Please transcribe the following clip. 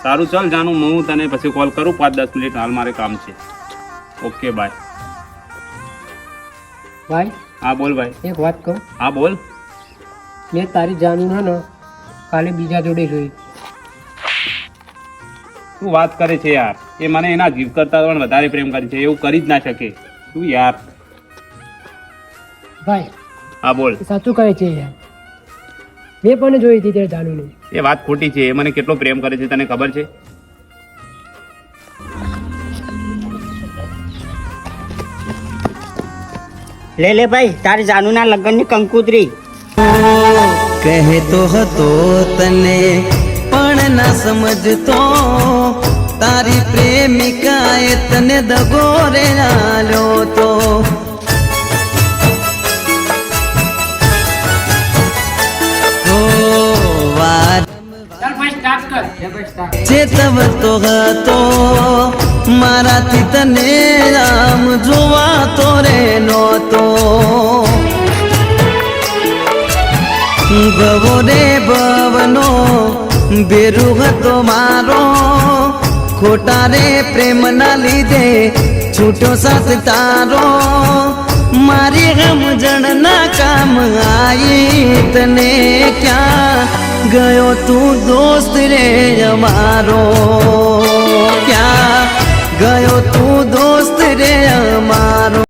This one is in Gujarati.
સારું ચાલ જાનું, હું તને પછી કોલ કરું 5-10 મિનિટ, હાલ મારે કામ છે. Okay bye. ભાઈ હા બોલ ભાઈ. એક વાત કહું, હા બોલ. મેં તારી જાનું ને કાલે બીજા જોડે જોઈ. શું વાત કરે છે યાર? એ મને એના જીવ કરતા પણ વધારે પ્રેમ કરે છે, એવું કરી જ ના શકે. શું યાર? ભાઈ હા બોલ. એ સાચું કહે છે યાર, મેં પણ જોઈ હતી તે જાનું નહીં. એ વાત ખોટી છે. એ મને કેટલો પ્રેમ કરે છે તને ખબર છે? લે લે ભાઈ, તારી જાનુના લગ્નની કંકુતરી. કહેતો હતો તને પણ ના સમજતો, તારી પ્રેમિકાએ તને દગો રે આલ્યો તો. ચેતવતો હતો મારાથી તને આમ જોવાતો રે નહોતો. ગવો રે ભવનો ભેરુ હતો મારો, ખોટા રે પ્રેમના લીધે છૂટો સાથ તારો. મારી સમજણના કામ આવી તને ક્યાં ગયો તું દોસ્ત રે અમારો, ક્યાં ગયો તું દોસ્ત રે અમારો.